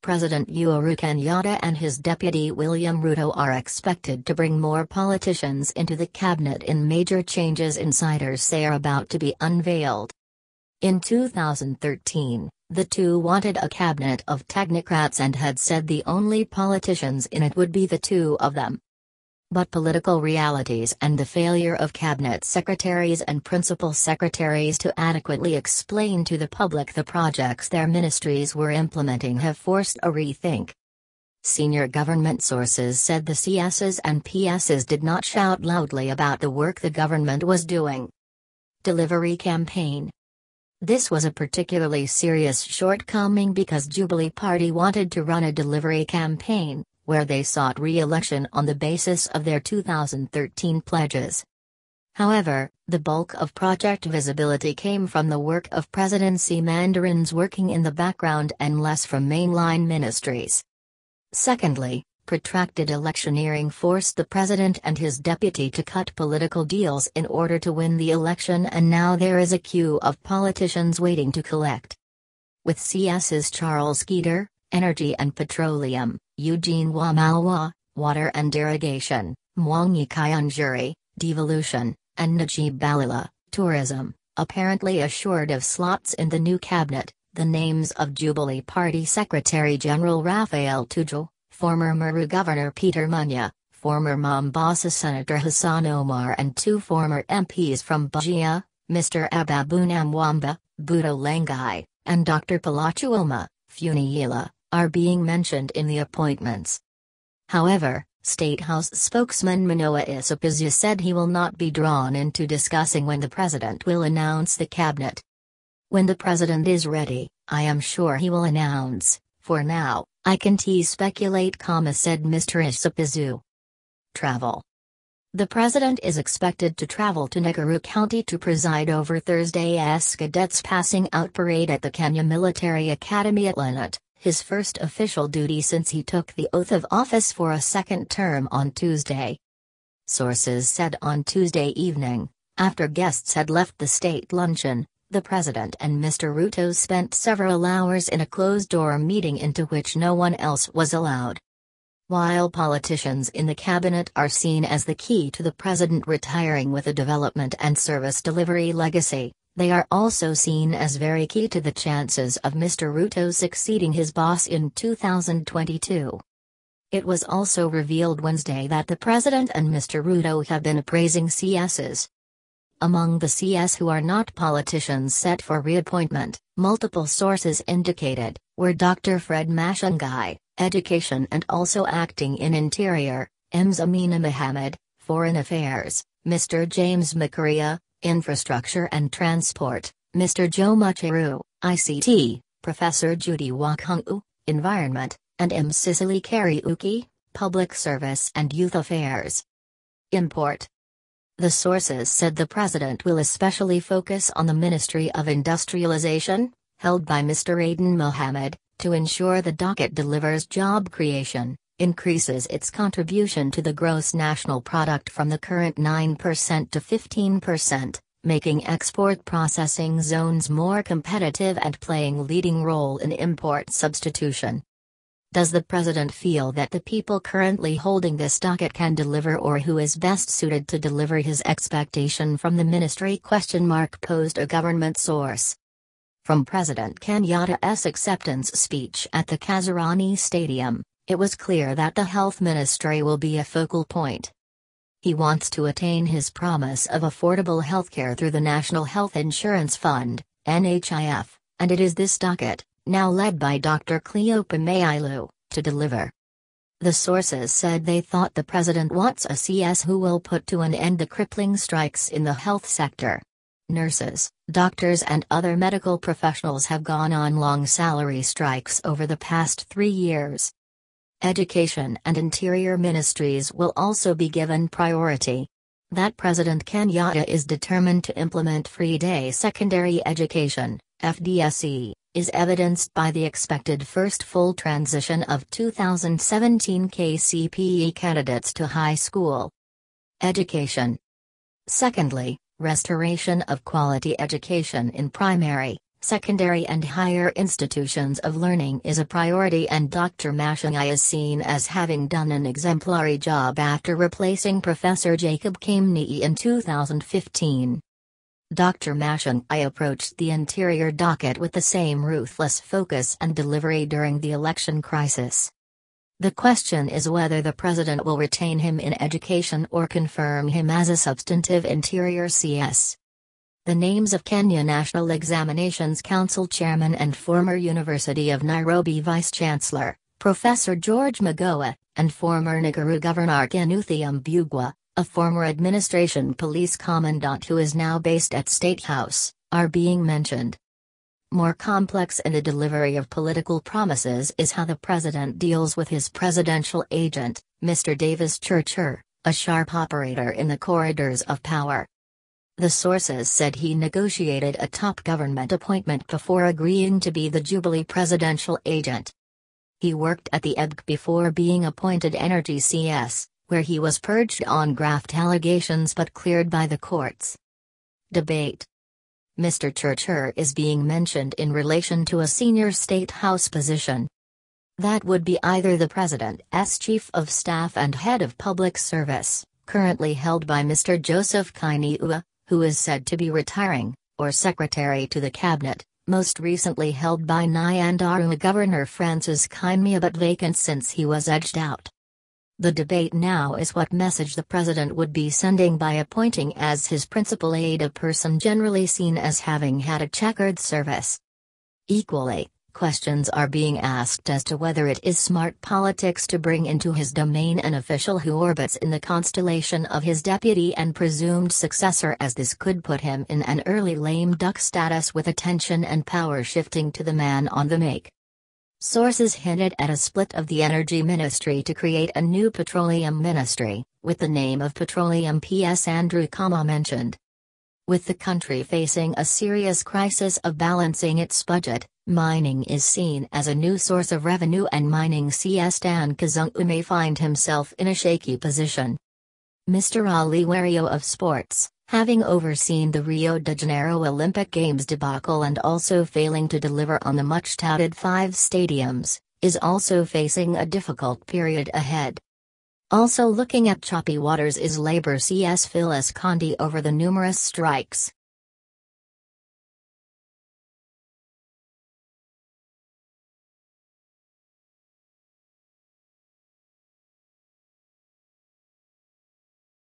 President Uhuru Kenyatta and his deputy William Ruto are expected to bring more politicians into the cabinet in major changes insiders say are about to be unveiled. In 2013, the two wanted a cabinet of technocrats and had said the only politicians in it would be the two of them. But political realities and the failure of cabinet secretaries and principal secretaries to adequately explain to the public the projects their ministries were implementing have forced a rethink. Senior government sources said the CSs and PSs did not shout loudly about the work the government was doing. Delivery campaign. This was a particularly serious shortcoming because Jubilee Party wanted to run a delivery campaign, where they sought re-election on the basis of their 2013 pledges. However, the bulk of project visibility came from the work of presidency mandarins working in the background and less from mainline ministries. Secondly, protracted electioneering forced the president and his deputy to cut political deals in order to win the election, and now there is a queue of politicians waiting to collect. With CSs Charles Skeeter, Energy and Petroleum, Eugene Wamalwa, Water and Irrigation, Mwangi Kayunjuri, Devolution, and Najib Balila, Tourism, apparently assured of slots in the new cabinet, the names of Jubilee Party Secretary General Raphael Tuju, former Meru Governor Peter Munya, former Mombasa Senator Hassan Omar and two former MPs from Bajia, Mr. Ababunam Wamba, Budo Langai, and Dr. Palachuilma, Funiyila, are being mentioned in the appointments. However, State House spokesman Manoa Isipizu said he will not be drawn into discussing when the president will announce the cabinet. When the president is ready, I am sure he will announce. For now, I can't speculate, said Mr. Isipizu. Travel. The president is expected to travel to Nakuru County to preside over Thursday's Cadets Passing Out Parade at the Kenya Military Academy at Leonard, his first official duty since he took the oath of office for a second term on Tuesday. Sources said on Tuesday evening, after guests had left the state luncheon, the president and Mr. Ruto spent several hours in a closed-door meeting into which no one else was allowed. While politicians in the cabinet are seen as the key to the president retiring with a development and service delivery legacy, they are also seen as very key to the chances of Mr. Ruto succeeding his boss in 2022. It was also revealed Wednesday that the president and Mr. Ruto have been appraising CSs. Among the CS who are not politicians set for reappointment, multiple sources indicated, were Dr. Fred Mashangai, Education and also acting in Interior, Ms. Amina Mohammed, Foreign Affairs, Mr. James Makaria, Infrastructure and Transport, Mr. Joe Mucheru, ICT, Professor Judy Wakungu, Environment, and Ms. Cicely Kariuki, Public Service and Youth Affairs. Import. The sources said the president will especially focus on the Ministry of Industrialization, held by Mr. Aden Mohammed, to ensure the docket delivers job creation, increases its contribution to the gross national product from the current 9% to 15%, making export processing zones more competitive and playing leading role in import substitution. Does the president feel that the people currently holding this docket can deliver, or who is best suited to deliver his expectation from the ministry? Posed a government source. From President Kenyatta's acceptance speech at the Kasarani Stadium, it was clear that the health ministry will be a focal point. He wants to attain his promise of affordable healthcare through the National Health Insurance Fund, NHIF, and it is this docket, now led by Dr. Cleopa Mailu, to deliver. The sources said they thought the president wants a CS who will put to an end the crippling strikes in the health sector. Nurses, doctors and other medical professionals have gone on long salary strikes over the past 3 years. Education and Interior ministries will also be given priority. That President Kenyatta is determined to implement free day secondary education, FDSE, is evidenced by the expected first full transition of 2017 KCPE candidates to high school education. Secondly, restoration of quality education in primary, secondary and higher institutions of learning is a priority, and Dr. Mashangi is seen as having done an exemplary job after replacing Professor Jacob Kameni in 2015. Dr. Mashangi approached the interior docket with the same ruthless focus and delivery during the election crisis. The question is whether the president will retain him in education or confirm him as a substantive interior CS. The names of Kenya National Examinations Council Chairman and former University of Nairobi Vice-Chancellor, Professor George Magoha, and former Nakuru Governor Kinuthia Mbugua, a former administration police commandant who is now based at State House, are being mentioned. More complex in the delivery of political promises is how the president deals with his presidential agent, Mr. Davis Churcher, a sharp operator in the corridors of power. The sources said he negotiated a top government appointment before agreeing to be the Jubilee presidential agent. He worked at the EBC before being appointed Energy CS, where he was purged on graft allegations but cleared by the courts. Debate. Mr. Churcher is being mentioned in relation to a senior State House position. That would be either the President's Chief of Staff and Head of Public Service, currently held by Mr. Joseph Kainiua, who is said to be retiring, or Secretary to the Cabinet, most recently held by Nyandarua Governor Francis Kaimia but vacant since he was edged out. The debate now is what message the president would be sending by appointing as his principal aide a person generally seen as having had a checkered service. Equally, questions are being asked as to whether it is smart politics to bring into his domain an official who orbits in the constellation of his deputy and presumed successor, as this could put him in an early lame duck status with attention and power shifting to the man on the make. Sources hinted at a split of the energy ministry to create a new petroleum ministry, with the name of Petroleum PS Andrew Kama mentioned. With the country facing a serious crisis of balancing its budget, mining is seen as a new source of revenue, and mining CS Dan Kazungu may find himself in a shaky position. Mr. Ali Wario of Sports, having overseen the Rio de Janeiro Olympic Games debacle and also failing to deliver on the much-touted 5 stadiums, is also facing a difficult period ahead. Also looking at choppy waters is Labour CS Phyllis Condi over the numerous strikes,